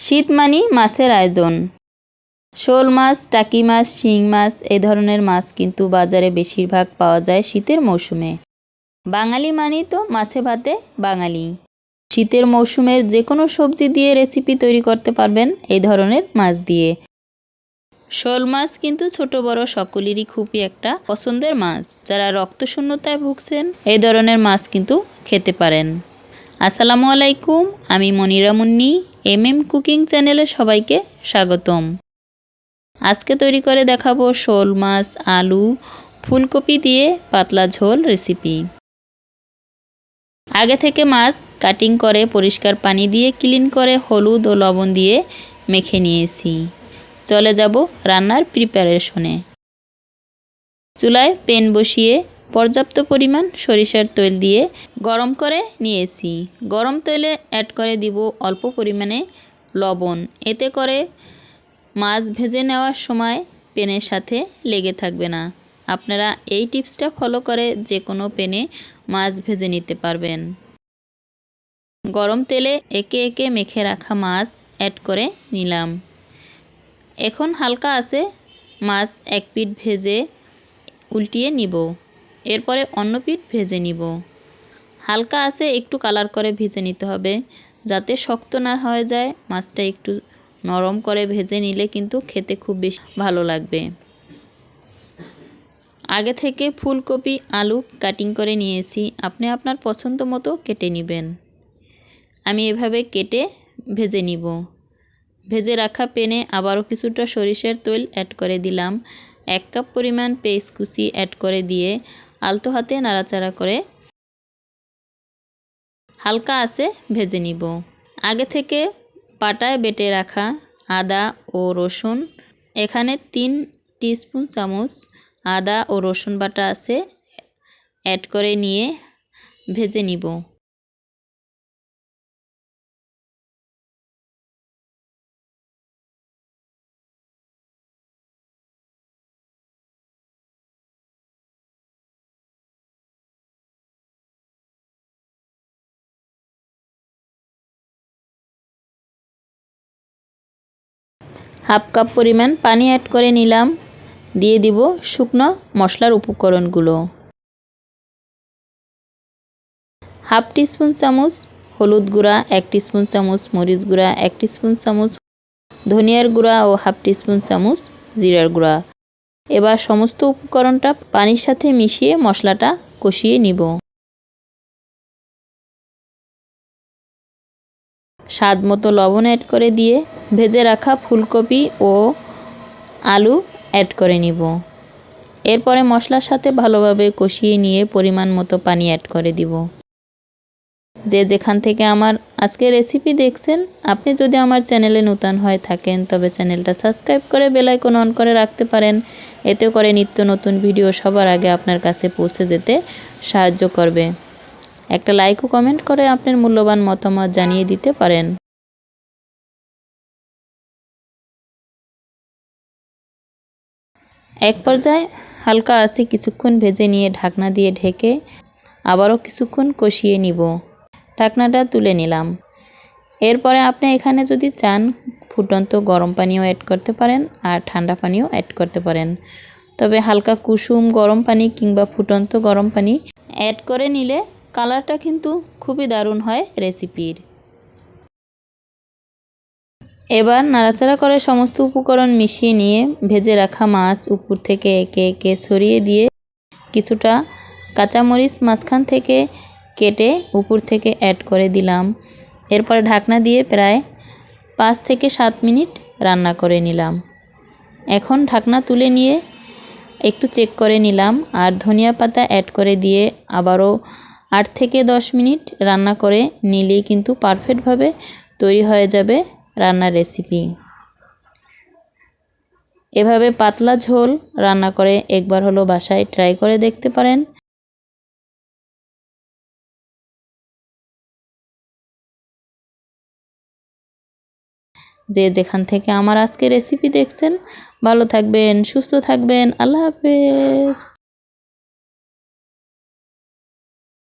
শীত মানি মাছের আয়োজন। শোল মাছ, টাকি মাছ, শিং মাছ এই ধরনের মাছ কিন্তু বাজারে বেশিরভাগ পাওয়া যায় শীতের মৌসুমে। বাঙালি মানি তো মাছে ভাতে বাঙালি। শীতের মৌসুমের যে কোনো সবজি দিয়ে রেসিপি তৈরি করতে পারবেন এই ধরনের মাছ দিয়ে। শোল মাছ কিন্তু ছোট বড় সকলেরই খুবই একটা পছন্দের মাছ। যারা রক্তশূন্যতায় ভুগছেন এই ধরনের মাছ কিন্তু খেতে পারেন। আসসালামু আলাইকুম, আমি মনিরা মুন্নি, কুকিং চ্যানেলে সবাইকে স্বাগতম। আজকে তৈরি করে দেখাবো শোল মাছ, আলু, ফুলকপি দিয়ে পাতলা ঝোল রেসিপি। আগে থেকে মাছ কাটিং করে পরিষ্কার পানি দিয়ে ক্লিন করে হলুদ ও লবণ দিয়ে মেখে নিয়েছি। চলে যাব রান্নার প্রিপারেশনে। চুলায় প্যান বসিয়ে পর্যাপ্ত পরিমাণ সরিষার তেল দিয়ে গরম করে নিয়েছি। গরম তেলে অ্যাড করে দিব অল্প পরিমাণে লবণ। এতে করে মাছ ভেজে নেওয়ার সময় প্যানের সাথে লেগে থাকবে না। আপনারা এই টিপসটা ফলো করে যে কোনো প্যানে মাছ ভেজে নিতে পারবেন। গরম তেলে একে একে মেখে রাখা মাছ অ্যাড করে নিলাম। এখন হালকা আছে মাছ এক পিঠ ভেজে উল্টিয়ে নিব। এরপরে অন্য পিঠ ভেজে নিব। হালকা আছে একটু কালার করে ভেজে নিতে হবে, যাতে শক্ত না হয়ে যায়। মাছটা একটু নরম করে ভেজে নিলে কিন্তু খেতে খুব বেশি ভালো লাগবে। আগে থেকে ফুলকপি, আলু কাটিং করে নিয়েছি। আপনি আপনার পছন্দ মতো কেটে নেবেন। আমি এভাবে কেটে ভেজে নিব। ভেজে রাখা প্যানে আবারও কিছুটা সরিষার তেল অ্যাড করে দিলাম। 1 কাপ পরিমাণ পেঁয়াজ কুচি অ্যাড করে দিয়ে আলতো হাতে নাড়াচাড়া করে হালকা আঁচে ভেজে নিব। আগে থেকে পাটায় বেটে রাখা আদা ও রসুন, এখানে 3 টিস্পুন চামচ আদা ও রসুন বাটা আছে, অ্যাড করে নিয়ে ভেজে নিব। হাফ কাপ পরিমাণ পানি অ্যাড করে নিলাম। দিয়ে দিব শুকনো মশলার উপকরণগুলো। হাফ টিস্পুন চামচ হলুদ গুঁড়া, 1 টিস্পুন চামচ মরিচ গুঁড়া, 1 টিস্পুন চামচ ধনিয়ার গুঁড়া ও হাফ টিস্পুন চামচ জিরার গুঁড়া। এবার সমস্ত উপকরণটা পানির সাথে মিশিয়ে মশলাটা কষিয়ে নিব। স্বাদ মতো লবণ অ্যাড করে দিয়ে ভেজে রাখা ফুলকপি ও আলু অ্যাড করে নিব। এরপরে মশলার সাথে ভালোভাবে কষিয়ে নিয়ে পরিমাণ মতো পানি অ্যাড করে দিব। যে যেখান থেকে আমার আজকে রেসিপি দেখছেন, আপনি যদি আমার চ্যানেলে নতুন হয়ে থাকেন তবে চ্যানেলটা সাবস্ক্রাইব করে বেল আইকন অন করে রাখতে পারেন। এতে করে নিত্য নতুন ভিডিও সবার আগে আপনার কাছে পৌঁছে যেতে সাহায্য করবে। একটা লাইক ও কমেন্ট করে আপনার মূল্যবান মতামত জানিয়ে দিতে পারেন। এক পর্যায়ে হালকা আঁচে কিছুক্ষণ ভেজে নিয়ে ঢাকনা দিয়ে ঢেকে আবারও কিছুক্ষণ কষিয়ে নিব। ঢাকনাটা তুলে নিলাম। এরপরে আপনি এখানে যদি চান ফুটন্ত গরম পানিও অ্যাড করতে পারেন আর ঠান্ডা পানিও অ্যাড করতে পারেন। তবে হালকা কুসুম গরম পানি কিংবা ফুটন্ত গরম পানি অ্যাড করে নিলে কালারটা কিন্তু খুবই দারুণ হয় রেসিপির। এবার নাড়াচাড়া করে সমস্ত উপকরণ মিশিয়ে নিয়ে ভেজে রাখা মাছ উপর থেকে একে একে ছড়িয়ে দিয়ে কিছুটা কাঁচামরিচ মাঝখান থেকে কেটে উপর থেকে অ্যাড করে দিলাম। এরপরে ঢাকনা দিয়ে প্রায় 5 থেকে 7 মিনিট রান্না করে নিলাম। এখন ঢাকনা তুলে নিয়ে একটু চেক করে নিলাম আর ধনিয়া পাতা অ্যাড করে দিয়ে আবারও 8 থেকে 10 মিনিট রান্না করে নিলেই কিন্তু পারফেক্টভাবে তৈরি হয়ে যাবে রান্নার রেসিপি। এভাবে পাতলা ঝোল রান্না করে একবার হলো বাসায় ট্রাই করে দেখতে পারেন। যে যেখান থেকে আমার আজকে রেসিপি দেখছেন ভালো থাকবেন, সুস্থ থাকবেন। আল্লাহ হাফেজ।